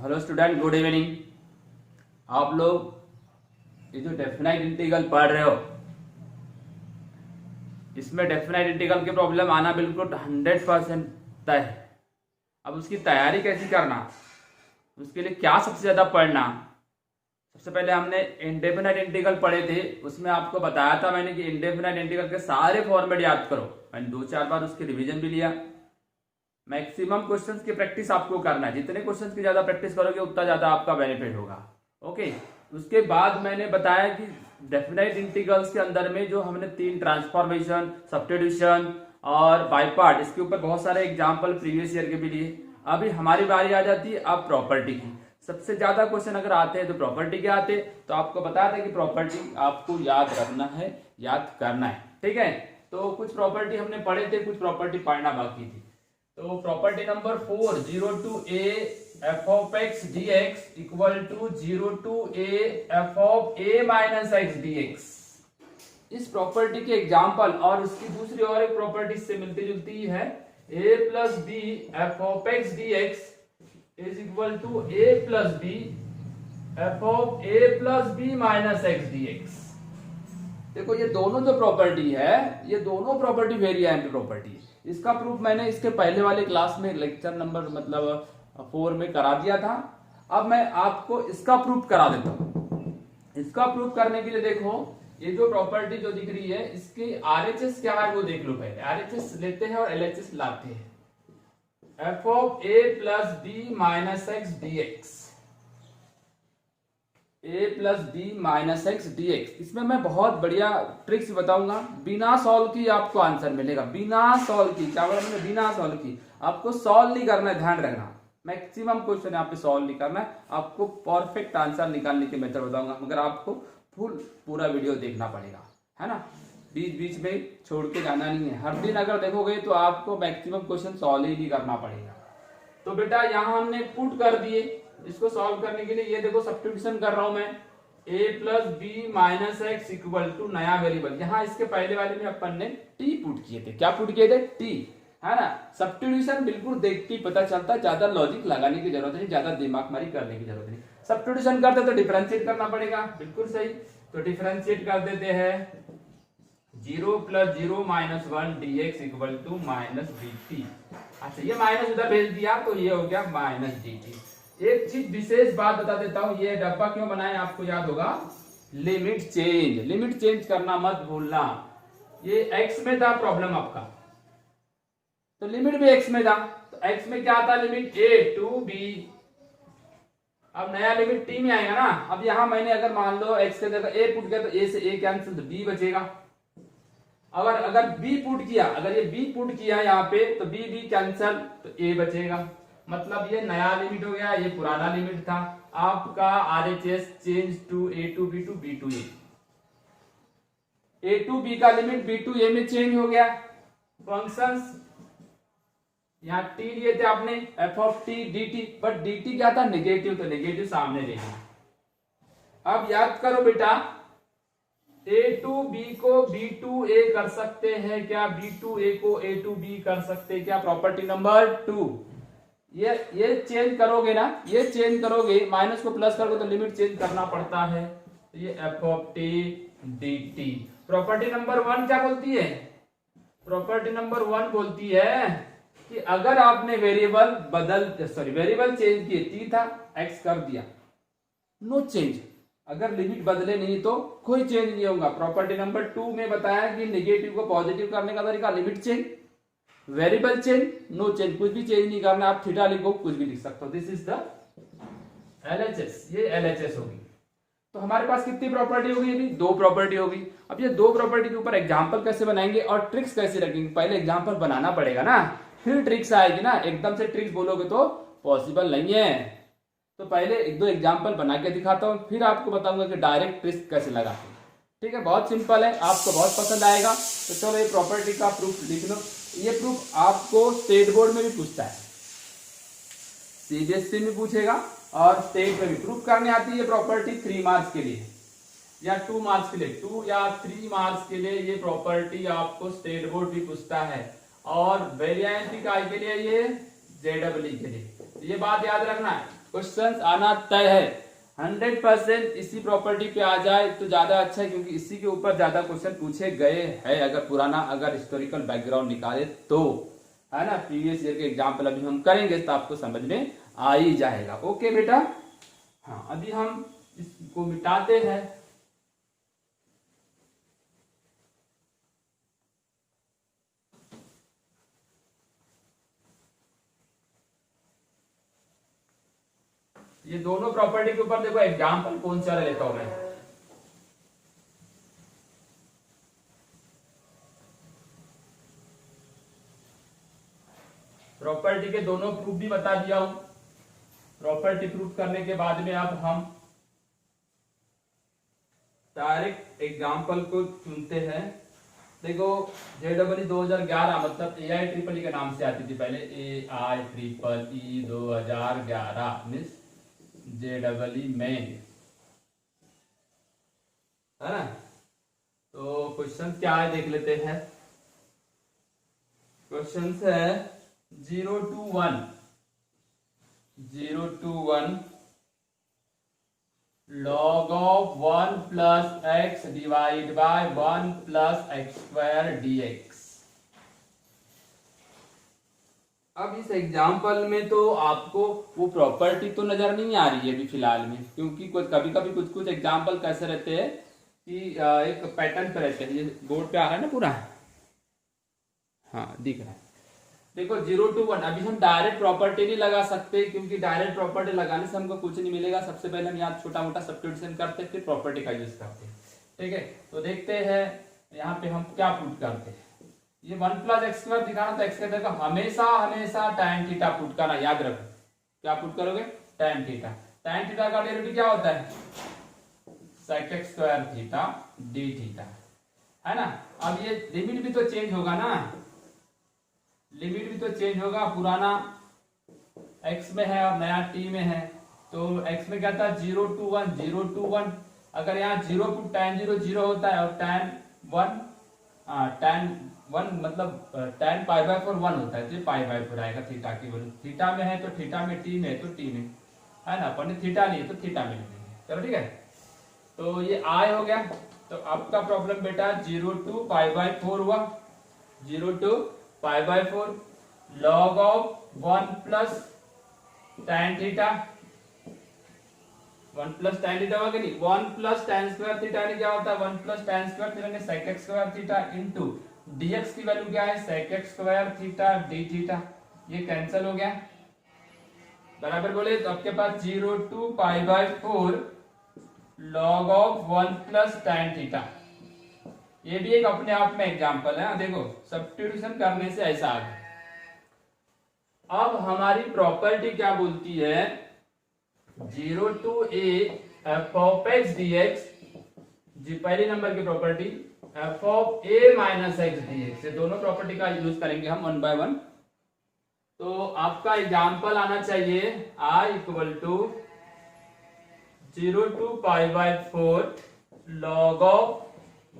Hello student, good evening. आप लोग ये जो डेफिनाइट इंटीग्रल पढ़ रहे हो, इसमें डेफिनाइट इंटीग्रल की प्रॉब्लम आना बिल्कुल 100% तय है। अब उसकी तैयारी कैसी करना, उसके लिए क्या सबसे ज्यादा पढ़ना। सबसे पहले हमने इंडेफिनाइट इंटीग्रल पढ़े थे, उसमें आपको बताया था मैंने कि इंडेफिनाइट इंटीग्रल के सारे फॉर्मेट याद करो। मैंने 2-4 बार उसकी रिवीजन भी लिया। मैक्सिमम क्वेश्चंस की प्रैक्टिस आपको करना है। जितने क्वेश्चंस की ज्यादा प्रैक्टिस करोगे उतना ज्यादा आपका बेनिफिट होगा। ओके, उसके बाद मैंने बताया कि डेफिनाइट इंटीग्रल्स के अंदर में जो हमने 3 ट्रांसफॉर्मेशन, सब्स्टिट्यूशन और बाय पार्ट, इसके ऊपर बहुत सारे एग्जांपल प्रीवियस ईयर के भी लिए। अभी हमारी बारी आ जाती है अब प्रॉपर्टी की। सबसे ज्यादा क्वेश्चन अगर आते हैं तो प्रॉपर्टी के आते, तो आपको बताया था कि प्रॉपर्टी आपको याद रखना है, याद करना है। ठीक है, तो कुछ प्रॉपर्टी हमने पढ़े थे, कुछ प्रॉपर्टी पढ़ना बाकी थी। तो property number 4, 0 to a f of x dx equal to 0 to a f of a minus x dx। इस प्रॉपर्टी के एग्जांपल और उसकी दूसरी और एक प्रॉपर्टी से मिलती जुलती है। a plus b f of x dx is equal to a plus b f of a plus b minus x dx। देखो ये दोनों जो प्रॉपर्टी है, ये दोनों प्रॉपर्टी वेरिएंट प्रॉपर्टी है। इसका प्रूफ मैंने इसके पहले वाले क्लास में लेक्चर नंबर 4 में करा दिया था। अब मैं आपको इसका प्रूफ करा देता हूं। इसका प्रूफ करने के लिए देखो, ये जो प्रॉपर्टी जो दिख रही है, इसकी आरएचएस क्या है वो देख लो। पहले आरएचएस लेते हैं और एलएचएस लाते हैं। f of a plus b minus x dx, a plus b minus x dx। इसमें मैं बहुत बढ़िया ट्रिक्स बताऊंगा। बिना सॉल्व की आपको आंसर मिलेगा, बिना सॉल्व की। क्या बोला मैंने? बिना सॉल्व की। आपको सॉल्व नहीं करना है, ध्यान रखना। मैक्सिमम क्वेश्चन यहाँ पे सॉल्व नहीं करना है, आपको परफेक्ट आंसर निकालने के मेथड बताऊंगा, मगर आपको पूरा वीडियो देखना पड़ेगा, है ना। बीच बीच में छोड़ के जाना नहीं है। हर दिन अगर देखोगे तो आपको मैक्सिमम क्वेश्चन सॉल्व ही नहीं करना पड़ेगा। तो बेटा यहाँ हमने पुट कर दिए। इसको सॉल्व करने के लिए ये देखो सब्स्टिट्यूशन कर रहा हूं मैं। a plus b minus x equal to नया वेरिएबल। यहाँ इसके पहले वाले में अपन ने t पुट किए थे। क्या पुट किए थे? t, है ना। सब्स्टिट्यूशन बिल्कुल देख के पता चलता है, ज्यादा लॉजिक लगाने की जरूरत नहीं, ज्यादा दिमाग मारी करने की जरूरत नहीं। सब्स्टिट्यूशन करते तो डिफरेंशिएट करना पड़ेगा, बिल्कुल सही। तो डिफरेंशिएट कर देते हैं। 0 plus 0 minus 1 dx equal to minus dt। अच्छा, ये माइनस उधर भेज दिया तो ये हो गया माइनस dt। एक चीज विशेष बात बता देता हूं, ये डब्बा क्यों बनाया आपको याद होगा। लिमिट चेंज, लिमिट चेंज करना मत भूलना। ये x में था प्रॉब्लम आपका, तो लिमिट भी x में था। तो x में क्या आता? Limit a to b। अब नया लिमिट t में आएगा ना। अब यहां मैंने अगर मान लो x के जगह a पुट किया तो a से a कैंसिल, तो b बचेगा। अगर b पुट किया, अगर ये b पुट किया यहाँ पे तो b कैंसिल, तो a बचेगा। मतलब ये नया लिमिट हो गया, ये पुराना लिमिट था। आपका RHS change to a to b to b to a। a to b का लिमिट b टू a में चेंज हो गया। फंक्शंस यहाँ t लिए थे आपने, f of t dt, but dt क्या था? नेगेटिव, तो नेगेटिव सामने लेना। अब याद करो बेटा, a टू b को b टू a कर सकते हैं क्या? b टू a को a टू b कर सकते हैं क्या? Property number 2। ये चेंज करोगे ना, ये चेंज करोगे, माइनस को प्लस करोगे तो लिमिट चेंज करना पड़ता है। तो ये f of t dt। Property number 1 क्या बोलती है? प्रॉपर्टी नंबर 1 बोलती है कि अगर आपने वेरिएबल वेरिएबल चेंज किए, t था x कर दिया, नो चेंज। अगर लिमिट बदले नहीं तो कोई चेंज नहीं होगा। प्रॉपर्टी नंबर 2 में बताया कि नेगेटिव को पॉजिटिव करने का तरीका limit change, variable change, no change. कुछ भी चेंज नहीं करना, आप थीटा लिखो, कुछ भी लिख सकते हो। दिस इज द एलएचएस, ये एलएचएस होगी। तो हमारे पास कितनी प्रॉपर्टी होगी? अभी 2 प्रॉपर्टी होगी। अब ये 2 प्रॉपर्टी के ऊपर एग्जांपल कैसे बनाएंगे और ट्रिक्स कैसे रखेंगे? पहले एग्जांपल बनाना पड़ेगा ना, फिर ट्रिक्स आएगी ना। एकदम से ट्रिक्स बोलोगे तो पॉसिबल नहीं है। तो पहले 1-2 एग्जांपल बना के दिखाता हूं, फिर आपको बताऊंगा कि डायरेक्ट ट्रिक्स कैसे लगाते हैं। ठीक है, बहुत सिंपल है, आपको बहुत पसंद आएगा। तो चलो ये प्रॉपर्टी का प्रूफ लिख लो। ये प्रूफ आपको स्टेट बोर्ड में भी पूछता है, सीबीएसई में पूछेगा और स्टेट में भी। प्रूफ करने आती है प्रॉपर्टी 3 मार्क्स के लिए या 2 मार्क्स के लिए, 2 या 3 मार्क्स के लिए ये प्रॉपर्टी आपको स्टेट बोर्ड भी पूछता है। और वेरिएंट के लिए ये जेडब्ल्यू के लिए। ये बात याद रखना है, क्वेश्चन आना तय है। 100% इसी प्रॉपर्टी पे आ जाए तो ज्यादा अच्छा है, क्योंकि इसी के ऊपर ज्यादा क्वेश्चन पूछे गए हैं। अगर पुराना अगर हिस्टोरिकल बैकग्राउंड निकाले तो, है ना, प्रीवियस ईयर के एग्जाम्पल अभी हम करेंगे तो आपको समझ में आ ही जाएगा। ओके बेटा, हाँ अभी हम इसको मिटाते हैं। ये दोनों प्रॉपर्टी के ऊपर देखो एग्जाम्पल कौन सा लेता हूं मैं। प्रॉपर्टी के दोनों प्रूफ भी बता दिया हूं। प्रॉपर्टी प्रूफ करने के बाद में अब हम डायरेक्ट एग्जाम्पल को चुनते हैं। देखो JEE 2011 मतलब AI के नाम से आती थी पहले, AI 2011 मीन्स JEE मेन, है ना। तो क्वेश्चन क्या है देख लेते हैं। क्वेश्चन है 0 to 1 log of 1 plus x divided by 1 plus x square dx। अब इस एग्जाम्पल में तो आपको वो प्रॉपर्टी तो नजर नहीं आ रही है अभी फिलहाल में, क्योंकि कभी कभी कुछ एग्जाम्पल कैसे रहते हैं कि एक पैटर्न पे रहते हैं। ये बोर्ड पे आ रहा है ना पूरा, हाँ दिख रहा है। देखो 0 to 1 अभी हम डायरेक्ट प्रॉपर्टी नहीं लगा सकते, क्योंकि डायरेक्ट प्रॉपर्टी लगाने से हमको कुछ नहीं मिलेगा। सबसे पहले हम यहाँ छोटा मोटा सब्स्टिट्यूशन करते हैं, फिर प्रॉपर्टी का यूज करते हैं। ठीक है, तो देखते हैं यहाँ पे हम क्या पुट करते हैं। ये 1 प्लस एक्स स्क्वायर दिखाना, तो एक्स के जगह हमेशा tan थीटा पुट करना। याद रखो क्या पुट करोगे, tan थीटा। tan थीटा का डेरिवेटिव क्या होता है, sec x square theta d theta, है ना। अब ये लिमिट भी तो चेंज होगा ना, लिमिट भी तो चेंज होगा। पुराना x में है और नया t में है। तो x में क्या था 0 to 1। अगर यहाँ 0 to tan 0 होता है, और tan 1 मतलब tan π/4 1 होता है, तो π/4 आएगा थीटा की वैल्यू। थीटा में है तो थीटा में, t में है तो t में, है ना। अपन थीटा नहीं है तो थीटा में लिखेंगे। चलो ठीक है, तो ये i हो गया। तो आपका प्रॉब्लम बेटा 0 to π/4 हुआ। 0 to π/4 log of 1 plus tan theta, 1 plus tan theta होगा कि नहीं, 1 plus tan स्क्वायर थीटा यानी क्या होता है 1 plus tan स्क्वायर थीटा यानी sec x square theta into dx की वैल्यू क्या है sec x square theta d theta. ये कैंसिल हो गया, बराबर बोले। तो आपके पास 0 to π/4 log of 1 plus tan theta. ये भी एक अपने आप में एग्जांपल है। देखो सब्स्टिट्यूशन करने से ऐसा आ गया। अब हमारी प्रॉपर्टी क्या बोलती है, 0 to a f of x dx, जी पहली नंबर की property f of a minus x dx। ये दोनों प्रॉपर्टी का यूज करेंगे हम 1 by 1। तो आपका एग्जांपल आना चाहिए i equal to 0 to π/4 log of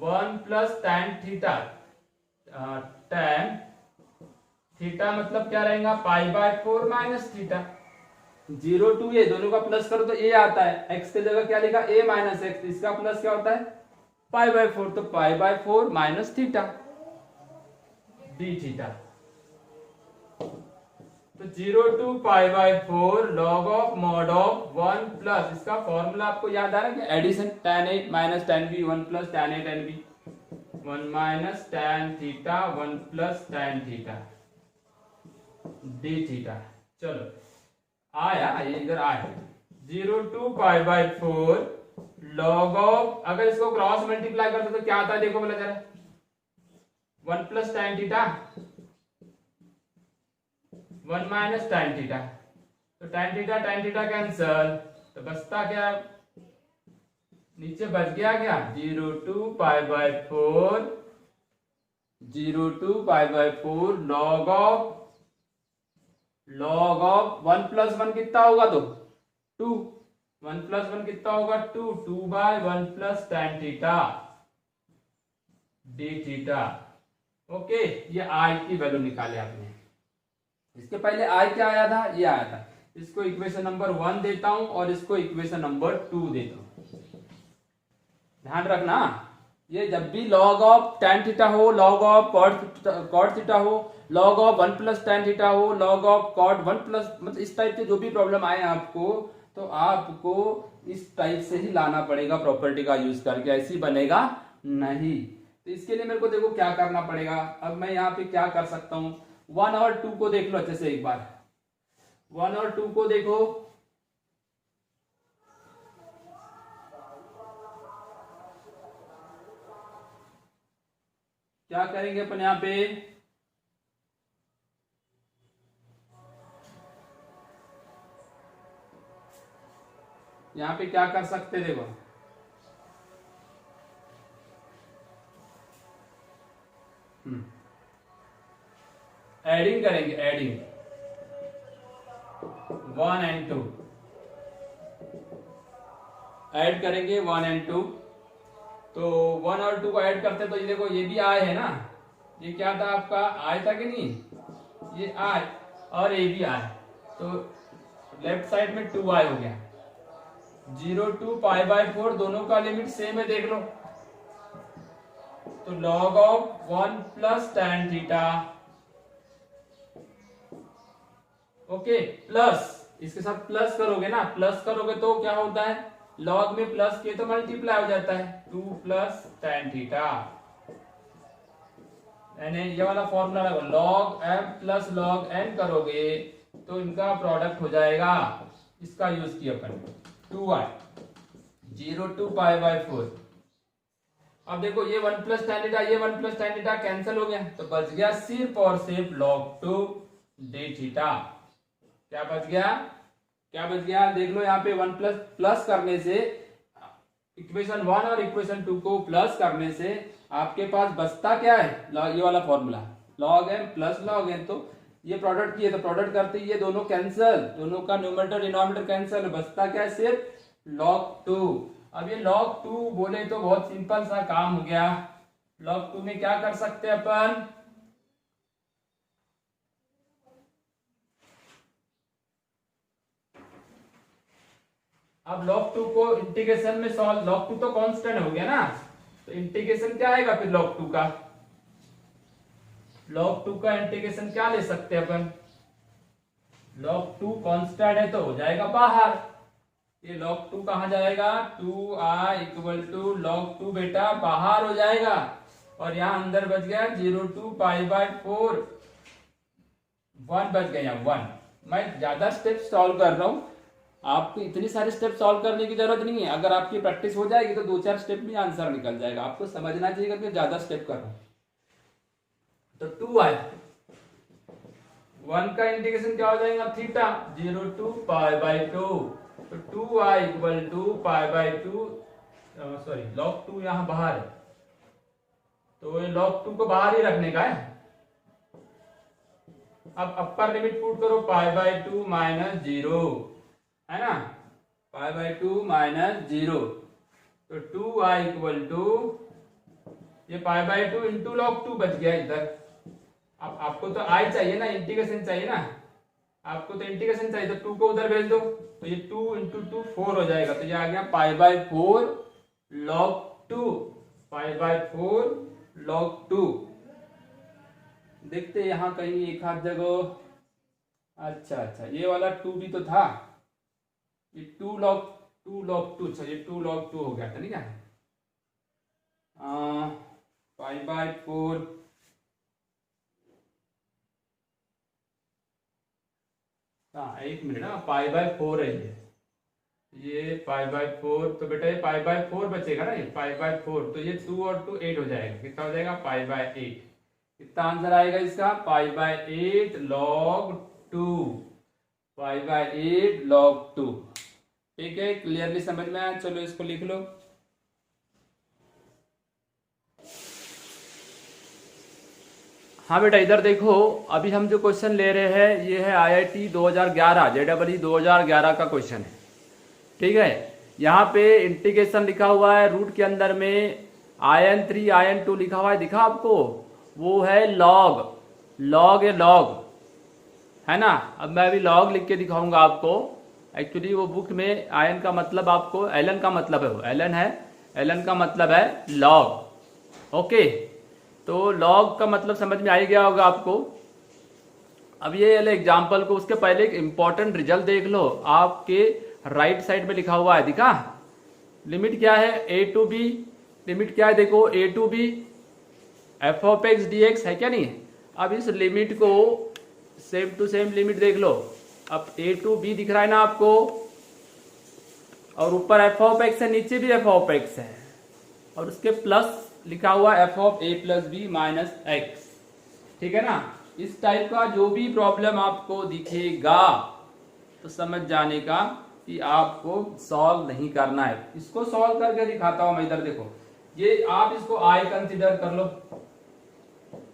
1 plus tan theta. tan theta मतलब क्या रहेगा π/4 माइनस थीटा। 0 to a दोनों का प्लस करो तो a आता है, x के जगह क्या लिखा a माइनस एक्स, इसका प्लस क्या होता है π/4, तो π/4 माइनस थीटा d थीटा। तो 0 to π/4 log of mod of 1 plus, इसका फॉर्मूला आपको याद आ रहा है कि addition tan a minus tan b 1 plus tan a tan b, 1 minus tan theta 1 plus tan theta d theta. चलो आया, ये इधर आया 0 to π/4 log of, अगर इसको क्रॉस मल्टीप्लाई करते तो क्या आता है देखो बोला जरा, 1 plus tan theta 1 minus tan theta. तो tan थीटा कैंसल, तो बचता क्या, नीचे बच गया क्या 0 to π/4 log of 1 प्लस 1 कितना होगा तो 2, 1 प्लस 1 कितना होगा 2/1 plus tan theta d theta. Okay, ये i की वैल्यू निकाले आपने। इसके पहले i क्या आया था, ये आया था इसको इक्वेशन नंबर 1 देता हूं और इसको इक्वेशन नंबर 2 देता हूं। ध्यान रखना, ये जब भी log ऑफ tan थीटा हो, log ऑफ cot थीटा हो, log of 1 plus tan theta हो, log ऑफ cot 1 प्लस, मतलब इस टाइप के जो भी प्रॉब्लम आए आपको, तो आपको इस टाइप से ही लाना पड़ेगा प्रॉपर्टी का यूज करके, ऐसी बनेगा नहीं। तो इसके लिए मेरे को देखो क्या करना पड़ेगा। अब मैं यहाँ पे क्या कर सकता हूँ, 1 और 2 को देख लो अच्छे से एक बार। 1 और 2 को देखो, क्या करेंगे अपन यहाँ पे, यहाँ पे क्या कर सकते देखो, एडिंग करेंगे, एडिंग 1 and 2 ऐड करेंगे 1 and 2। तो 1 और 2 को ऐड करते तो ये देखो, ये भी आय है ना, ये क्या था आपका, आय था कि नहीं, ये आय और ये भी आय, तो लेफ्ट साइड में 2i हो गया। 0 to π/4 दोनों का लिमिट सेम है, देख लो। तो log of 1 plus tan theta, okay, plus इसके साथ प्लस करोगे ना, प्लस करोगे तो क्या होता है, लॉग में प्लस किए तो मल्टीप्लाई हो जाता है, 2 प्लस tan थीटा, यानी ये वाला फॉर्मूला लगा, log m plus log n करोगे तो इनका प्रोडक्ट हो जाएगा, इसका यूज किया अपन 2i 0 to π/4। अब देखो ये 1 प्लस tan थीटा, ये 1 प्लस tan थीटा कैंसिल हो गया, तो बच गया सिर्फ और सिर्फ log 2 d थीटा। क्या बच गया, क्या बच गया, देख लो यहाँ पे 1 प्लस प्लस करने से, इक्वेशन 1 और इक्वेशन 2 को प्लस करने से आपके पास बचता क्या है, ये वाला formula log m plus log n। तो ये प्रोडक्ट किए तो प्रोडक्ट करते ये दोनों कैंसिल, दोनों का न्यूमरेटर डिनोमिनेटर कैंसिल, बचता क्या है, सिर्फ log 2। अब ये log 2 बोले तो बहुत सिंपल सा काम हो गया। log 2 में क्या कर सकते हैं अपन, अब log 2 को इंटीग्रेशन में सॉल्व, log 2 तो कांस्टेंट हो गया ना, तो इंटीग्रेशन क्या आएगा फिर log 2 का, log 2 का इंटीग्रेशन क्या ले सकते हैं अपन, log 2 कांस्टेंट है तो हो जाएगा बाहर, ये log 2 कहां जाएगा, 2i इक्वल टू log 2 बेटा बाहर हो जाएगा, और यहां अंदर बच गया 0 to π/4, 1 बच गया 1। मैं ज्यादा स्टेप सॉल्व कर रहा हूं, आपको इतनी सारे स्टेप सॉल्व करने की जरूरत नहीं है, अगर आपकी प्रैक्टिस हो जाएगी तो 2-4 स्टेप में आंसर निकल जाएगा। आपको समझना चाहिए कि ज्यादा स्टेप कर रहा हूं। तो 2i 1 का इंटीग्रेशन क्या हो जाएगा, थीटा 0 to π/2, तो 2i equal to π/2, sorry log 2 यहां बाहर है, तो ये log 2 को बाहर ही रखने का है। अब अपर लिमिट पुट करो, π/2 माइनस 0 है ना, π/2 माइनस 0, तो 2i इक्वल टू, ये π/2 इंटू log 2 बच गया इधर। अब आपको तो i चाहिए ना, इंटीग्रेशन चाहिए ना, आपको तो इंटीग्रेशन चाहिए, तो 2 को उधर भेज दो, तो ये 2 इंटू 2 4 हो जाएगा, तो ये आ गया π/4 log 2, π/4 log 2। देखते यहां कहीं एक हाथ जगह, अच्छा ये वाला 2 भी तो था, ये 2 log 2, अच्छा ये 2 log 2 हो गया था, नहीं क्या, π/4 एक मिनट ना, π/4 है ये π/4, तो बेटा ये π/4 बचेगा ना, ये π/4, तो ये 2 और 2 8 हो जाएगा, कितना हो जाएगा π/8, कितना आंसर आएगा इसका, π/8 log 2, π/8 log 2। ठीक है, क्लियरली समझ में आया, चलो इसको लिख लो। हाँ बेटा इधर देखो, अभी हम जो क्वेश्चन ले रहे हैं ये है IIT 2011 JEE 2011 का क्वेश्चन है, ठीक है। यहाँ पे इंटीग्रेशन लिखा हुआ है, रूट के अंदर में in3 in2 लिखा हुआ है, दिखा आपको, वो है log, log है log, है ना। अब मैं अभी लॉग लिख के दिखाऊंगा आपको। एक्चुअली वो बुक में आयन का मतलब आपको एलन का मतलब है, वो एलन है, एलन का मतलब है लॉग। ओके, तो लॉग का मतलब समझ में आ ही गया होगा आपको। अब ये एग्जाम्पल को, उसके पहले एक इंपॉर्टेंट रिजल्ट देख लो। आपके राइट साइड में लिखा हुआ है, दिखा लिमिट क्या है, ए टू बी, लिमिट क्या है देखो, a to b f of x d x है क्या नहीं है। अब इस लिमिट को सेम टू सेम लिमिट देख लो। अब ए टू बी दिख रहा है ना आपको, और ऊपर एफ ऑफ एक्स है, नीचे भी एफ ऑफ एक्स है, और उसके प्लस लिखा हुआ f of a plus b minus x. ठीक है ना। इस टाइप का जो भी प्रॉब्लम आपको दिखेगा तो समझ जाने का कि आपको सॉल्व नहीं करना है। इसको सॉल्व करके दिखाता हूं मैं, इधर देखो, ये आप इसको आई कंसिडर कर लो,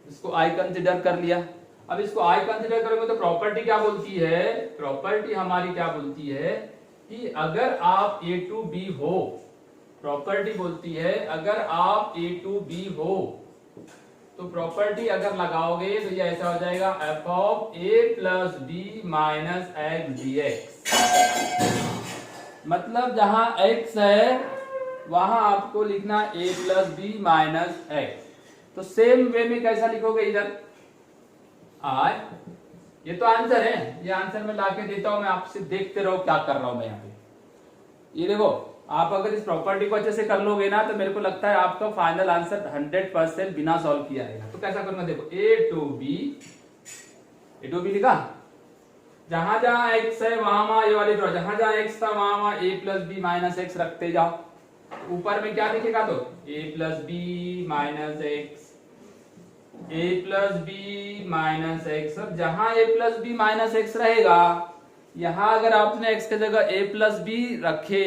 इसको आई कंसिडर कर लिया। अब इसको आई कंसिडर करोगे तो प्रॉपर्टी क्या बोलती है, प्रॉपर्टी हमारी क्या बोलती है कि अगर आप ए टू बी हो, प्रॉपर्टी बोलती है अगर आप ए टू बी हो तो प्रॉपर्टी अगर लगाओगे तो ये ऐसा हो जाएगा f of a plus b minus x d x. मतलब जहां x है वहां आपको लिखना a plus b minus x. तो सेम वे में कैसा लिखोगे इधर आई, ये तो आंसर है, ये आंसर मैं लाके देता हूं, मैं आपसे देखते रहो क्या कर रहा हूं मैं यहाँ पे। ये देखो, आप अगर इस प्रॉपर्टी को अच्छे से कर लोगे ना तो मेरे को लगता है आपका फाइनल आंसर 100% बिना सॉल्व किया आएगा। तो कैसा करूंगा देखो, ए टू बी लिखा, जहां जहां x है वहां वहां ये वाली ड्रॉ, जहां जहां x था वहां वहां a plus b minus x रखते जाओ। ऊपर में क्या लिखेगा तो a plus b minus x, a plus b minus x. अब जहां a plus b minus x रहेगा, यहां अगर आपने x की जगह a प्लस बी रखे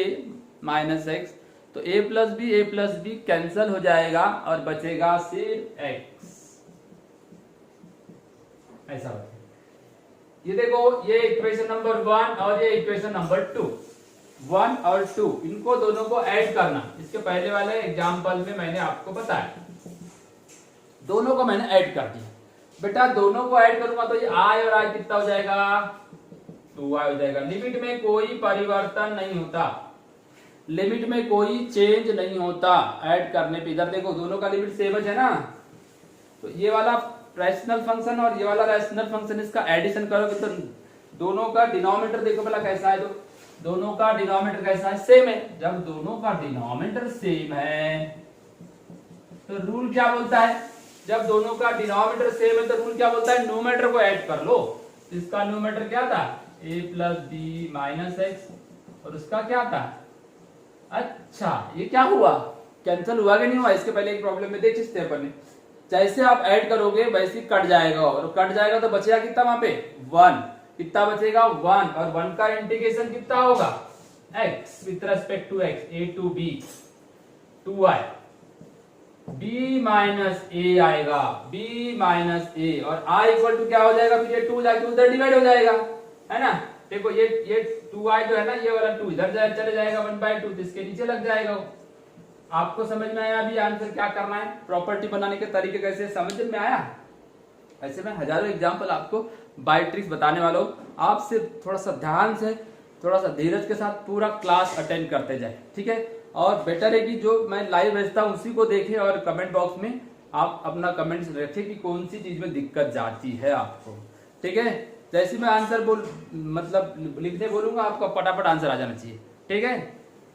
माइनस एक्स तो a प्लस बी कैंसिल हो जाएगा और बचेगा सिर्फ x। ऐसा होता है। ये देखो, ये इक्वेशन नंबर 1 और ये इक्वेशन नंबर 2, 1 और 2, इनको दोनों को ऐड करना। इसके पहले वाले एग्जांपल में मैंने आपको बताया, दोनों को मैंने ऐड कर दिया। बेटा दोनों को ऐड करूंगा तो ये i और i कितना हो जाएगा, 2i हो जाएगा। लिमिट में कोई परिवर्तन नहीं होता, लिमिट में कोई चेंज नहीं होता ऐड करने पे। इधर देखो दोनों का लिमिट सेम है ना, तो ये वाला रैशनल फंक्शन और ये वाला रैशनल फंक्शन, इसका एडिशन करोगे तो दोनों का डिनोमिनेटर देखो भला कैसा है, तो दोनों का डिनोमिनेटर कैसा है, सेम है। जब दोनों का डिनोमिनेटर सेम है तो रूल क्या बोलता है, जब दोनों का डिनोमिनेटर सेम है तो रूल क्या बोलता है, न्यूमरेटर को ऐड कर लो। इसका न्यूमरेटर क्या था, a plus b minus x, और उसका क्या था, अच्छा ये क्या हुआ, कैंसिल हुआ कि नहीं हुआ। इसके पहले एक प्रॉब्लम में देख सकते अपन ने, जैसे आप ऐड करोगे वैसे ही कट जाएगा, और कट जाएगा तो बचेगा कितना वहां पे 1, कितना बचेगा 1, और 1 का इंटीग्रेशन कितना होगा x with respect to x, a to b 2i, b minus a आएगा, b माइनस a, और i इक्वल टू क्या हो जाएगा, फिर ये 2 जाके उधर डिवाइड हो जाएगा, है ना। देखो ये 2i जो है ना, ये वाला 2 इधर चले जाएगा 1/2, इसके नीचे लग जाएगा। आपको समझ में आया अभी आंसर क्या करना है, प्रॉपर्टी बनाने के तरीके कैसे समझ में आया। ऐसे में हजारों एग्जांपल आपको बाय ट्रिक्स बताने वाला हूं। आप सिर्फ थोड़ा सा ध्यान से, थोड़ा सा धीरज के साथ पूरा क्लास अटेंड करते जाए, ठीक है। और बेटर है कि जो मैं लाइव भेजता हूं उसी को देखें, और कमेंट बॉक्स में आप अपना कमेंट्स रखें कि कौन सी चीज में दिक्कत जाती है आपको, ठीक है। जैसे मैं आंसर मतलब लिखने बोलूंगा आपको फटाफट आंसर आ जाना चाहिए, ठीक है।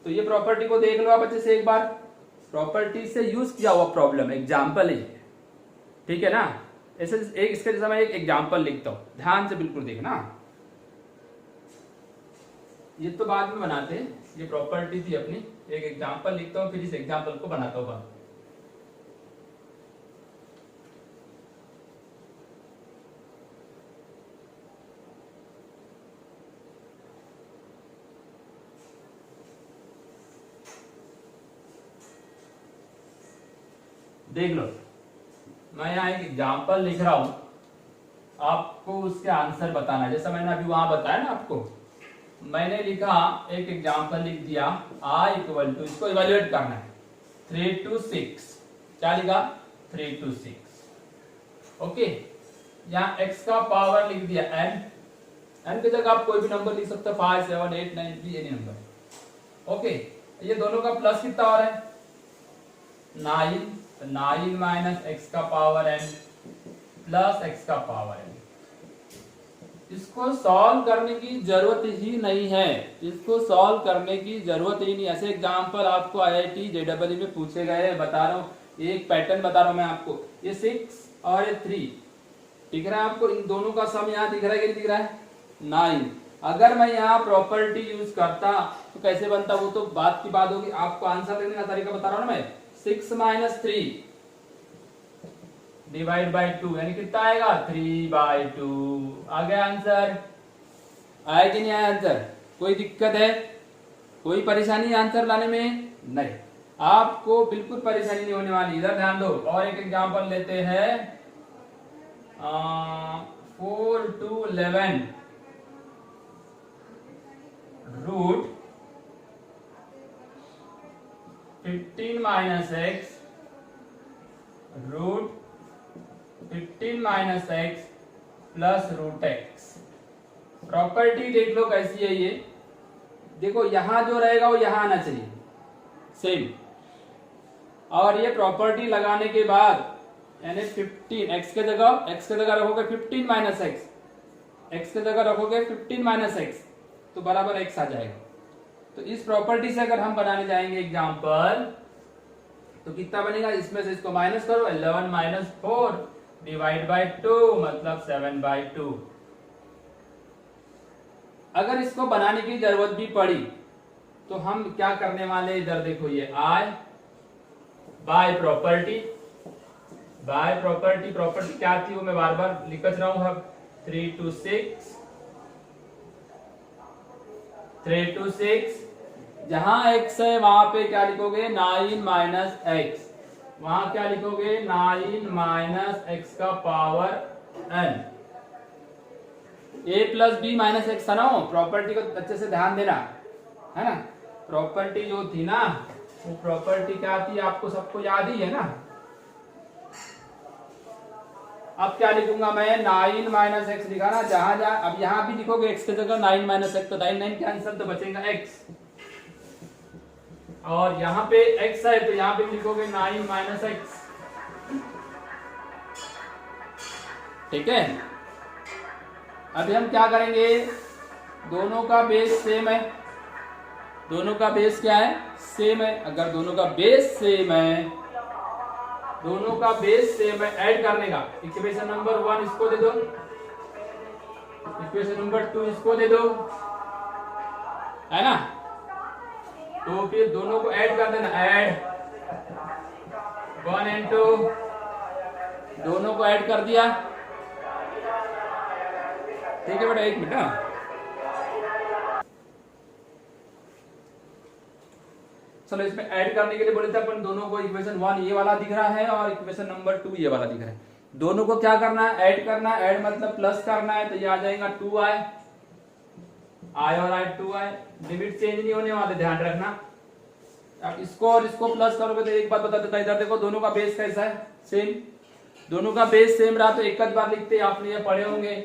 तो ये प्रॉपर्टी को देख लो आप अच्छे से एक बार, प्रॉपर्टी से यूज किया हुआ प्रॉब्लम एग्जाम्पल है, ठीक है ना। ऐसे एक इसके जैसा मैं एक एग्जाम्पल लिखता हूं, ध्यान से बिल्कुल देखना। ये तो बाद में बनाते हैं, ये प्रॉपर्टी थी अपनी, एक एग्जाम्पल लिखता हूं फिर इस एग्जाम्पल को बनाता हूं। देख लो, मैं यहाँ एक एग्जाम्पल लिख रहा हूं, आपको उसके आंसर बताना है। जैसा मैंने अभी वहां बताया ना आपको, मैंने लिखा एक एग्जाम्पल लिख दिया, i इक्वल टू, इसको इवेल्युएट करना है 3 to 6, क्या लिखा 3 to 6, ओके। यहाँ x का पावर लिख दिया n, n की जगह आप कोई भी नंबर लिख सकते हो, 5 7 8 9 3 एनी नंबर। ओके, ये दोनों का प्लस कितना हो रहा है 9, तो 9 माइनस एक्स का पावर n प्लस एक्स का पावर n। इसको सॉल्व करने की जरूरत ही नहीं है, इसको सॉल्व करने की जरूरत ही नहीं। ऐसे एग्जांपल आपको IIT JEE में पूछे गए हैं, बता रहा हूँ, एक पैटर्न बता रहा हूँ मैं आपको। ये 6 और ये 3 दिख रहा है आपको, इन दोनों का सम यहाँ दिख रहा है कि नहीं दिख रहा है 9। अगर मैं यहाँ प्रॉपर्टी यूज करता तो कैसे बनता, वो तो बात की बात होगी। आपको आंसर देने का तरीका बता रहा हूँ ना मैं। 6 माइनस 3 डिवाइड बाई 2 यानी कितना आएगा 3/2। आ गया आंसर, आया कि नहीं आया आंसर? कोई दिक्कत है, कोई परेशानी आंसर लाने में? नहीं, आपको बिल्कुल परेशानी नहीं होने वाली। इधर ध्यान दो, और एक एग्जांपल लेते हैं। 4 to 11 root 15 minus x root 15 minus x plus root x. Property देख लो कैसी है ये। देखो यहां जो रहेगा वो यहां आना चाहिए सेम, और ये प्रॉपर्टी लगाने के बाद यानी 15 x के जगह रखोगे 15 माइनस एक्स, x के जगह रखोगे 15 माइनस एक्स तो बराबर x आ जाएगा। तो इस प्रॉपर्टी से अगर हम बनाने जाएंगे एग्जांपल तो कितना बनेगा, इसमें से इसको माइनस करो, 11 माइनस 4 डिवाइड बाई 2 मतलब 7/2। अगर इसको बनाने की जरूरत भी पड़ी तो हम क्या करने वाले, इधर देखो ये I बाय प्रॉपर्टी प्रॉपर्टी क्या थी वो मैं बार बार लिखच रहा हूं। अब 3 to 6 जहां x है वहां पे क्या लिखोगे 9 माइनस एक्स, वहां क्या लिखोगे 9 माइनस एक्स का power n। a plus b minus x था ना, प्रॉपर्टी को अच्छे से ध्यान देना है ना। प्रॉपर्टी जो थी ना वो प्रॉपर्टी क्या थी आपको सबको याद ही है ना। अब क्या लिखूंगा मैं 9 माइनस एक्स लिखा ना, जहां जहां अब यहां भी लिखोगे x की जगह 9 माइनस एक्स, तो 9 कैंसिल तो बचेगा x, और यहाँ पे x है तो यहाँ पे लिखोगे 9 माइनस एक्स। ठीक है, अभी हम क्या करेंगे, दोनों का बेस सेम है, दोनों का बेस क्या है सेम है। अगर दोनों का बेस सेम है, दोनों का बेस सेम है, ऐड करने का, इक्वेशन नंबर 1 इसको दे दो, इक्वेशन नंबर 2 इसको दे दो, है ना। तो फिर दोनों को ऐड कर देना, ऐड 1 and 2, दोनों को ऐड कर दिया। ठीक है बेटा, एक मिनट। चलो इसमें ऐड करने के लिए बोले थे अपन दोनों को, इक्वेशन 1 ये वाला दिख रहा है और इक्वेशन नंबर 2 ये वाला दिख रहा है। दोनों को क्या करना है, ऐड करना है। ऐड मतलब प्लस करना है, तो ये आ जाएगा 2i, i और i 2i, लिमिट चेंज नहीं होने वाले, ध्यान रखना। अब इसको और इसको प्लस करोगे तो एक बात बता देता, इधर देखो दोनों का बेस कैसा है सेम, दोनों का बेस सेम रहा तो एक बार लिखते, आपने ये पढ़े होंगे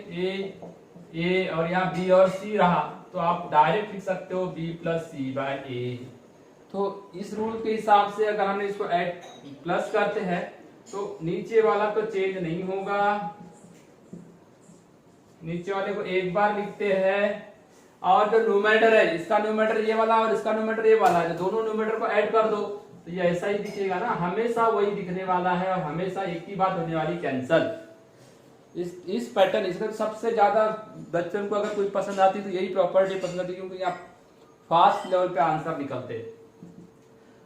a और यहाँ b और c रहा तो आप डायरेक्ट लिख सकते हो b plus c by a। तो इस रूल के हिसाब से अगर हम इसको ऐड प्लस करते हैं तो नीचे वाला तो चेंज नहीं होगा, नीचे वाले को एक बार लिखते हैं, और जो न्यूमरेटर है इसका न्यूमरेटर ये वाला और इसका न्यूमरेटर ये वाला है, दोनों न्यूमरेटर को ऐड कर दो तो ये ऐसा ही दिखेगा ना, हमेशा वही दिखने वाला है और हमेशा एक ही बात होने वाली, कैंसल। इस पैटर्न, इसका सबसे ज्यादा बच्चों को अगर कोई पसंद आती तो यही प्रॉपर्टी पसंद आती, क्योंकि आप फास्ट लेवल पे आंसर निकलते।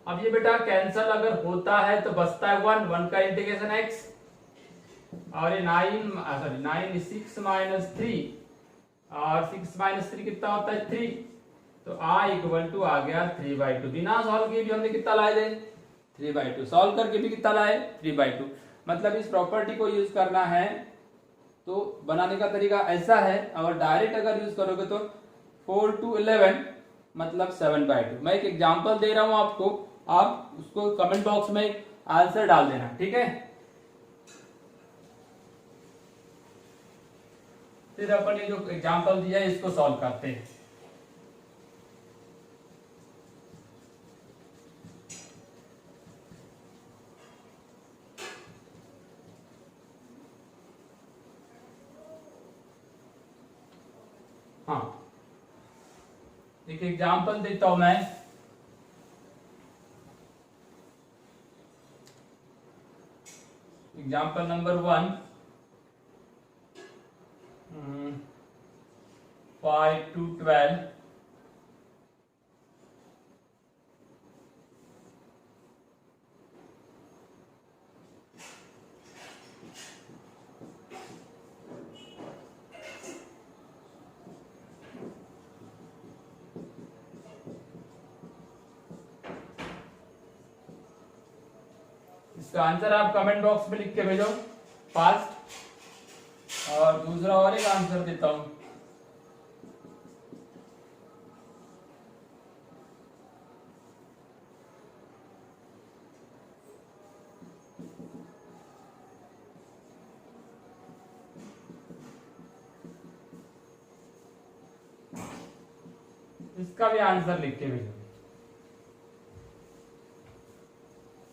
अब ये बेटा कैंसल अगर होता है तो बचता है 1 का इंटीग्रेशन x, और ये 9 6 माइनस 3, और 6 माइनस 3 कितना होता है 3, तो i इक्वल टू आ गया 3/2। बिना सॉल्व किए भी हमने कितना लाए थे 3/2, सॉल्व करके भी कितना लाए 3/2। मतलब इस प्रॉपर्टी को यूज करना है तो बनाने का तरीका ऐसा है, और डायरेक्ट अगर यूज करोगे तो 4 to 11 मतलब 7/2। मैं एक एग्जांपल दे रहा हूं आपको, आप उसको कमेंट बॉक्स में आंसर डाल देना, ठीक है। फिर अपन ये जो एग्जाम्पल दिया है इसको सॉल्व करते हैं। हाँ, एक एग्जाम्पल देता हूं मैं। Example number 1, 5 to 12। इसका आंसर आप कमेंट बॉक्स में लिख के भेजो फास्ट। और दूसरा और एक आंसर देता हूं। इसका भी आंसर लिख के भेजो।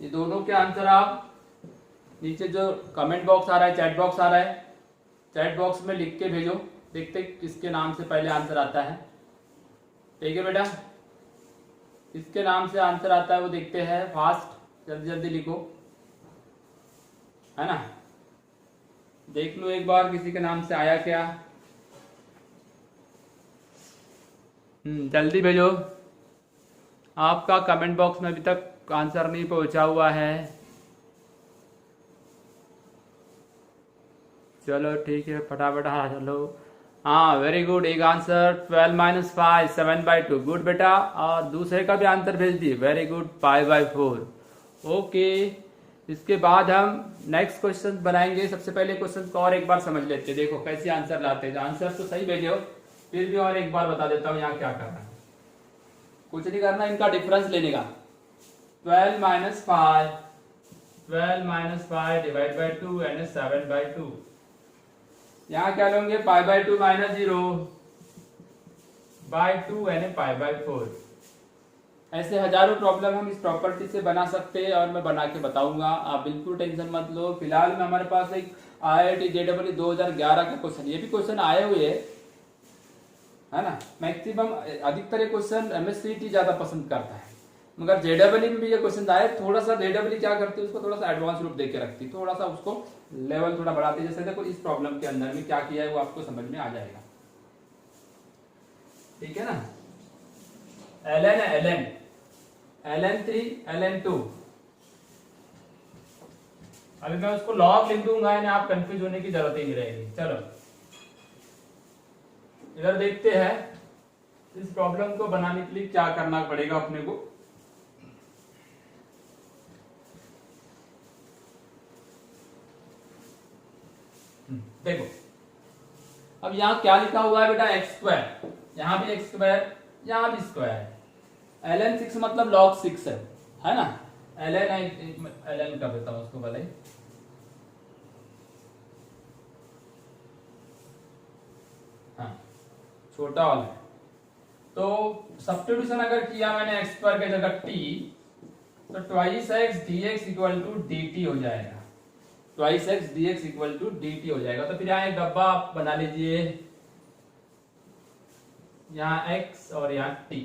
ये दोनों के आंसर आप नीचे जो कमेंट बॉक्स आ रहा है, चैट बॉक्स आ रहा है, चैट बॉक्स में लिख के भेजो। देखते किसके नाम से पहले आंसर आता है। ठीक है बेटा, किसके नाम से आंसर आता है वो देखते हैं। फास्ट, जल्दी जल्दी लिखो, है ना। देख लो एक बार किसी के नाम से आया क्या। जल्दी भेजो। आपका कमेंट बॉक्स में अभी तक आंसर नहीं पहुंचा हुआ है। चलो ठीक है, फटाफट हाँ चलो। हाँ वेरी गुड, एक आंसर 12 - 5 7/2। गुड बेटा। और दूसरे का भी आंसर भेज दिए, वेरी गुड 5/4। ओके, इसके बाद हम नेक्स्ट क्वेश्चन बनाएंगे। सबसे पहले क्वेश्चन को और एक बार समझ लेते हैं। देखो कैसे आंसर लाते हैं। आंसर तो सही भेजो, फिर भी और एक बार बता देता हूँ यहाँ क्या करना है। कुछ नहीं करना, इनका डिफरेंस लेने का। 12 - 5 डिवाइड बाई 2 यानी 7/2। यहाँ क्या लेंगे, π/2 - 0/2 यानी π/4। ऐसे हजारों प्रॉब्लम हम इस प्रॉपर्टी से बना सकते हैं और मैं बना के बताऊंगा। आप बिल्कुल टेंशन मत लो। फिलहाल में हमारे पास एक IIT JEE 2011 का क्वेश्चन, ये भी क्वेश्चन आए हुए है ना। मैक्सिमम अधिकतर ये क्वेश्चन MSCT ज्यादा पसंद करता है, मगर JEE में भी ये क्वेश्चन आए। थोड़ा सा JEE क्या करती है, उसको थोड़ा सा एडवांस रूप देके रखती है, थोड़ा सा उसको लेवल थोड़ा बढ़ाती है। जैसे देखो इस प्रॉब्लम के अंदर में क्या किया है वो आपको समझ में आ जाएगा। ठीक है ना। ln3 ln2। अभी मैं उसको लॉग लिख दूंगा, यानी आप कंफ्यूज होने की जरूरत ही नहीं रहेगी। चलो इधर देखते हैं इस प्रॉब्लम को बनाने के लिए क्या करना पड़ेगा अपने को। देखो अब यहाँ क्या लिखा हुआ है बेटा, x²। यहाँ भी x², यहाँ भी स्क्वायर। ln6 मतलब log 6 है ना। ln कर देता हूं उसको भले। हाँ छोटा वाला है। तो सब्स्टिट्यूशन अगर किया मैंने x² के जगह t, तो 2x dx = dt हो जाएगा। 2x dx = dt हो जाएगा। तो फिर यहाँ एक डब्बा आप बना लीजिए, यहाँ x और यहाँ t,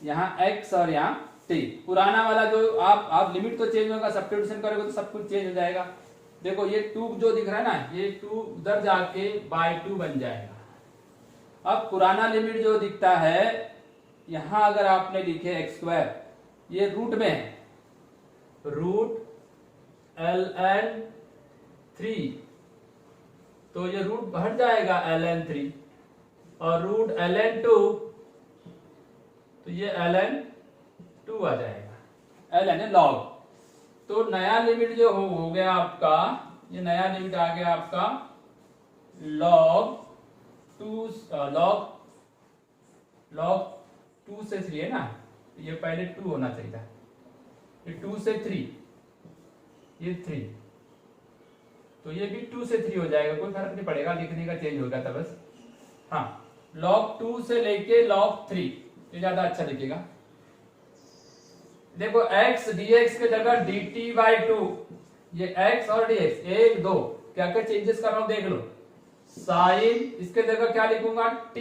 यहाँ x और यहाँ t। पुराना वाला जो आप लिमिट तो चेंज होगा, सब्स्टिट्यूशन करोगे तो सब कुछ चेंज हो जाएगा। देखो ये 2 जो दिख रहा है ना, ये 2 उधर जाके /2 बन जाएगा। अब पुराना लिमिट जो दिखता है, यहां अगर आपने लिखे x², ये रूट में है, रूट ln3, तो ये रूट हट जाएगा ln3, और रूट ln2, तो ये ln2 आ जाएगा। ln है लॉग। तो नया लिमिट जो हो गया आपका, ये नया लिमिट आ गया आपका log 2 से 3 है ना। तो ये पहले 2 होना चाहिए था, ये 2 से 3, ये 3, तो ये भी 2 से 3 हो जाएगा, कोई फर्क नहीं पड़ेगा, लिखने का चेंज होगा था बस। हाँ, log 2 से लेके log 3, ये ज्यादा अच्छा लिखेगा। देखो x dx के जगह dt/2, ये x और dx 1 2 क्या क्या चेंजेस कर रहा हूं देख लो। साइन इसके जगह क्या लिखूंगा t,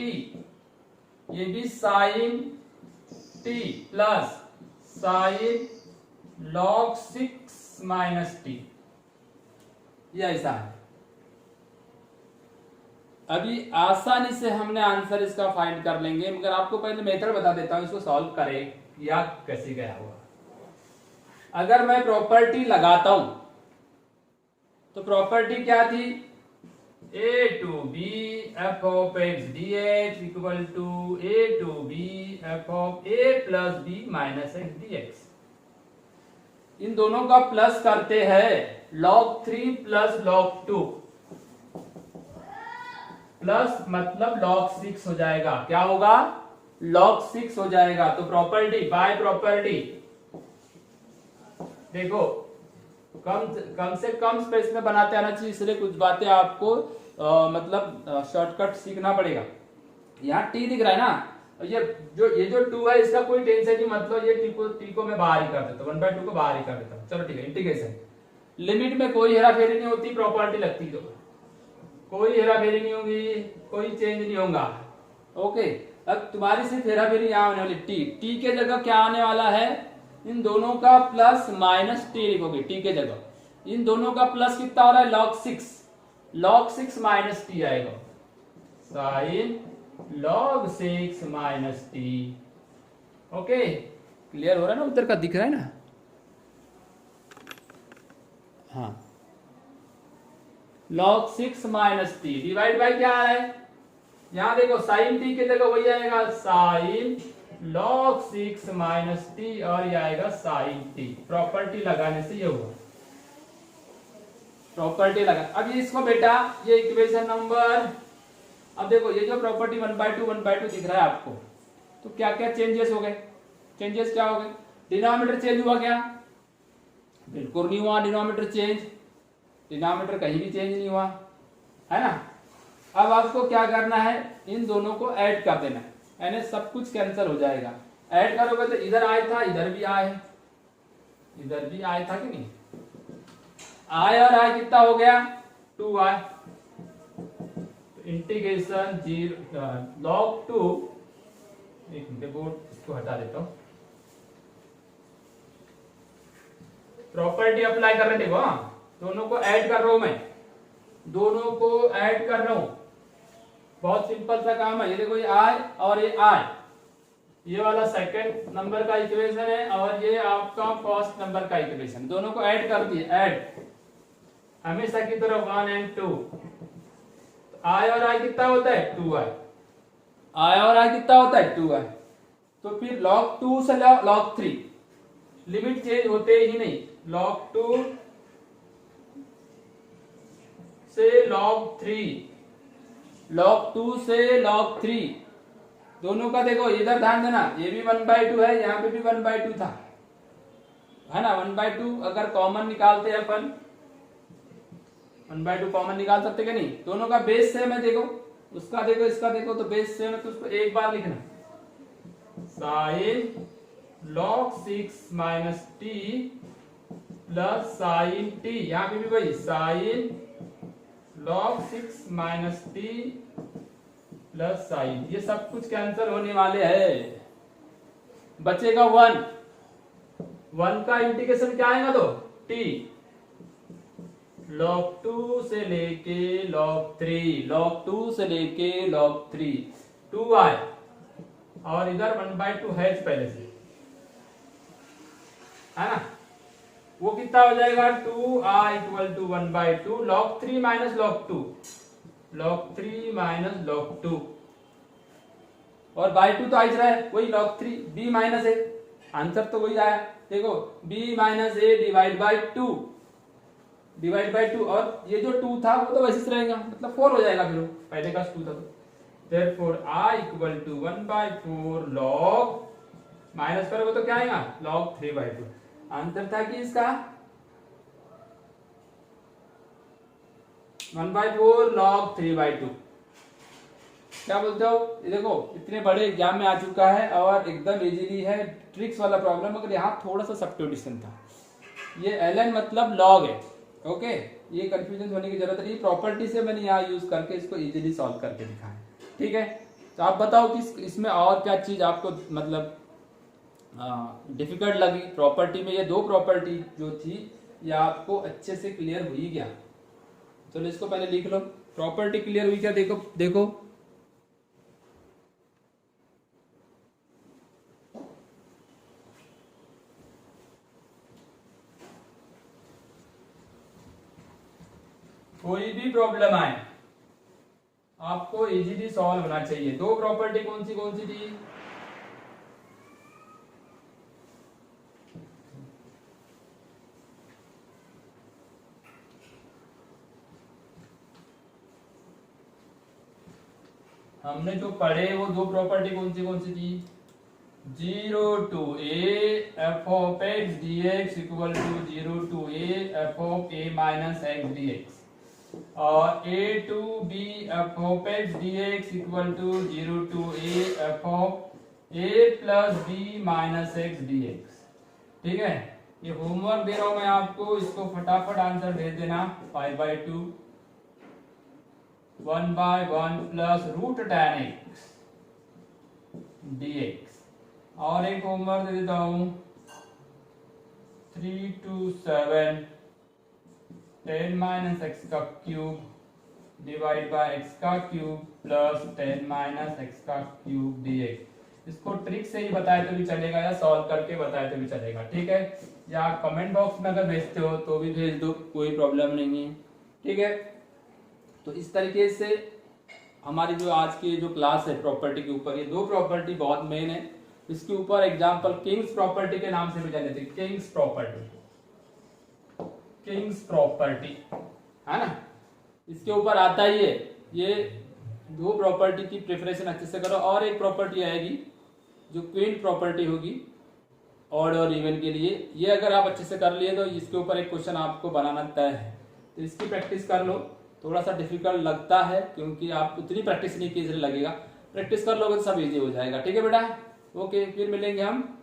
ये भी sine t plus sine log 6 minus t, ये ऐसा है। अभी आसानी से हमने आंसर इसका फाइंड कर लेंगे, मगर आपको पहले मेथड बता देता हूं इसको सॉल्व करे या कैसे गया हुआ। अगर मैं प्रॉपर्टी लगाता हूं तो प्रॉपर्टी क्या थी, a to b f of x dx equal to a to b f of a plus b minus x dx। इन दोनों का प्लस करते हैं log 3 प्लस log 2, प्लस मतलब log 6 हो जाएगा। क्या होगा, log 6 हो जाएगा। तो प्रॉपर्टी बाय प्रॉपर्टी देखो कम से कम स्पेस में बनाते आना चाहिए, इसलिए कुछ बातें आपको मतलब शॉर्टकट सीखना पड़ेगा। यहाँ टी दिख रहा है ना, ये जो 2 है इसका कोई टेंशन नहीं, मतलब ये टी को मैं बाहर ही कर देता हूँ, 1/2 को बाहर ही कर देता हूँ। चलो ठीक है, इंटीग्रेशन लिमिट में कोई हेरा फेरी नहीं होती, प्रॉपर्टी लगती तो कोई हेरा फेरी नहीं होगी, कोई चेंज नहीं होगा। ओके, अब तुम्हारी सिर्फ हेरा फेरी यहाँ होने वाली, टी के जगह क्या आने वाला है, इन दोनों का प्लस माइनस टी लिखोगे टी के जगह। इन दोनों का प्लस कितना हो रहा है, log 6 माइनस टी आएगा, sine log 6 minus t. Okay, clear हो रहा है ना, उत्तर का दिख रहा है ना। हाँ, log 6 minus T divide by क्या है, यहां देखो साइन टी के जगह वही आएगा, साइन log 6 माइनस टी, और ये आएगा साइन टी। प्रॉपर्टी लगाने से ये हुआ, प्रॉपर्टी लगा। अब ये इसको बेटा ये इक्वेशन नंबर, अब देखो ये जो प्रॉपर्टी 1/2 दिख रहा है आपको, तो क्या क्या चेंजेस हो गए, चेंजेस क्या हो गए, डिनोमिनेटर चेंज हुआ क्या, बिल्कुल नहीं हुआ डिनोमिनेटर चेंज, डिनोमिनेटर कहीं भी चेंज नहीं हुआ है ना। अब आपको क्या करना है, इन दोनों को ऐड कर देना है, यानी सब कुछ कैंसिल हो जाएगा। ऐड करोगे तो इधर आय था, इधर भी आय है, इधर भी आय था कि नहीं, आय और आय कितना हो गया, 2i। तो इंटीग्रेशन log 2, एक मिनट बोर्ड इसको हटा देता हूं, प्रॉपर्टी अप्लाई कर रहे हैं। देखो दोनों को ऐड कर रहा हूं मैं, दोनों को ऐड कर रहा हूं, बहुत सिंपल सा काम है। ये देखो ये आय और ये आय, ये वाला सेकंड नंबर का इक्वेशन है और ये आपका फर्स्ट नंबर का इक्वेशन, दोनों को ऐड कर दिए, ऐड हमेशा की तरह 1 और 2। तो आय और आय कितना होता है, 2i, आय और आय कितना होता है, 2i। तो फिर log 2 से log 3, लिमिट चेंज होते ही नहीं, log 2 से log 3, log 2 से log 3, दोनों का देखो इधर ध्यान देना, ये भी 1/2 है, यहाँ पे भी 1/2 था, है ना। 1/2 अगर कॉमन निकालते हैं अपन, 1/2 कॉमन निकाल सकते कि नहीं, दोनों का बेस सेम है, देखो उसका देखो इसका देखो, तो बेस सेम है, तो उसको एक बार लिखना, sine log 6 minus t plus sine t, यहाँ पे भी वही sine log 6 minus t plus sine, ये सब कुछ कैंसिल होने वाले हैं, बचेगा 1 का इंटीग्रेशन क्या आएगा, तो t, log 2 से लेके log 3, log 2 से लेके log 3, 2i, और इधर 1/2 है पहले से, है ना। वो कितना हो जाएगा, 2i equal to 1/2 log 3 minus log 2, log 3 minus log 2, और बाई 2 तो आ रहा है वही log 3, b minus a, answer तो वही आया, देखो b minus a divide by 2, divide by 2, और ये जो 2 था वो तो वैसे रहेगा, मतलब 4 हो जाएगा, फिर पहले का 2 था तो therefore i equal to 1/4 log, minus करोगे तो क्या आएगा, log 3/2। आंसर था कि इसका 1/4 log 3/2। क्या बोलते हो? ये देखो इतने बड़े एग्जाम में आ चुका है और एकदम इजीली है, ट्रिक्स वाला प्रॉब्लम, मगर यहाँ थोड़ा सा सब्स्टिट्यूशन था। ये ln मतलब log है, ओके, ये कंफ्यूजन होने की जरूरत नहीं। प्रॉपर्टी से मैंने यहाँ यूज करके इसको इजीली सॉल्व करके दिखाया, ठीक है। तो आप बताओ कि इसमें और क्या चीज आपको मतलब डिफिकल्ट लगी। प्रॉपर्टी में ये दो प्रॉपर्टी जो थी ये आपको अच्छे से क्लियर हुई क्या? चलो इसको पहले लिख लो, प्रॉपर्टी क्लियर हुई क्या? देखो देखो, कोई भी प्रॉब्लम आए आपको इजीली सॉल्व होना चाहिए। दो प्रॉपर्टी कौन सी थी? हमने जो पढ़े वो दो प्रॉपर्टी कौन सी थी? 0 to a f of x dx equal to 0 to a f of a minus x dx और a to b f of x dx equal to 0 to a f of a plus b minus x dx। ठीक है, ये homework दे रहा हूं मैं आपको, इसको फटाफट आंसर भेज देना। 5/2 1/1 plus root tan x dx। और एक होमवर्क दे देता हूं 3 to 7 10 माइनस एक्स का क्यूब डिवाइड बाय एक्स का क्यूब प्लस 10 माइनस एक्स का क्यूब dx। इसको ट्रिक से ही बताए तो भी चलेगा या सॉल्व करके बताए तो भी चलेगा, ठीक है। या कमेंट बॉक्स में अगर भेजते हो तो भी भेज दो, कोई प्रॉब्लम नहीं है, ठीक है। तो इस तरीके से हमारी जो आज की जो क्लास है प्रॉपर्टी के ऊपर, ये दो प्रॉपर्टी बहुत मेन है। इसके ऊपर एग्जांपल किंग्स प्रॉपर्टी के नाम से भी जाने थे, किंग्स प्रॉपर्टी है ना, इसके ऊपर आता ही है। ये दो प्रॉपर्टी की प्रिपरेशन अच्छे से करो। और एक प्रॉपर्टी आएगी जो क्वीन प्रॉपर्टी होगी ऑड और इवन के लिए, ये अगर आप अच्छे से कर लिए तो इसके ऊपर एक क्वेश्चन आपको बनाना तय है। तो इसकी प्रैक्टिस कर लो। थोड़ा सा डिफिकल्ट लगता है क्योंकि आप उतनी प्रैक्टिस नहीं की, इसलिए लगेगा। प्रैक्टिस कर लोगे तो सब इजी हो जाएगा, ठीक है बेटा। ओके, फिर मिलेंगे हम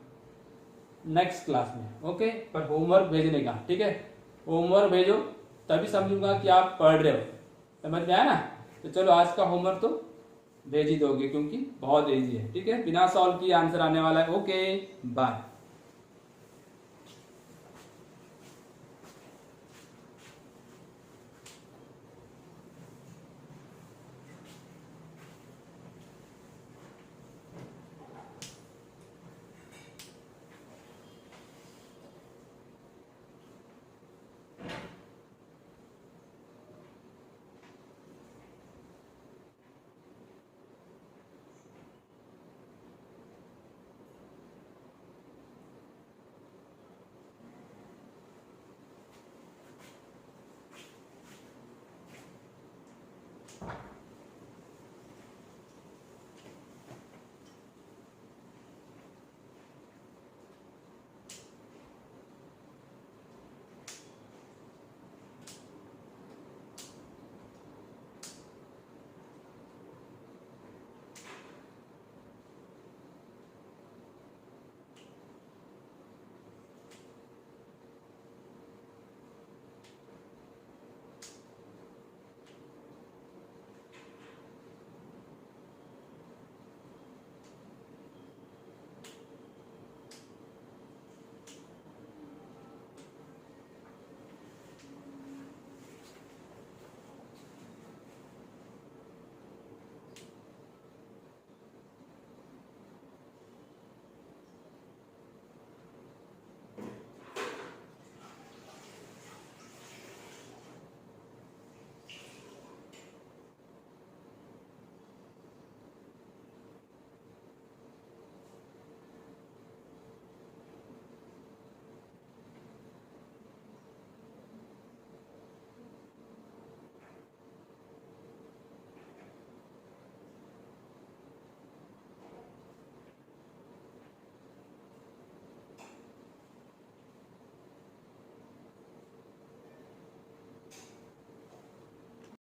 नेक्स्ट क्लास में, ओके। पर होमवर्क भेजने का, ठीक है, होमवर्क भेजो तभी समझूंगा कि आप पढ़ रहे हो, समझ में आया ना। तो चलो आज का होमवर्क तो भेज ही दोगे क्योंकि बहुत इजी है, ठीक है, बिना सॉल्व किए आंसर आने वाला है। Okay bye.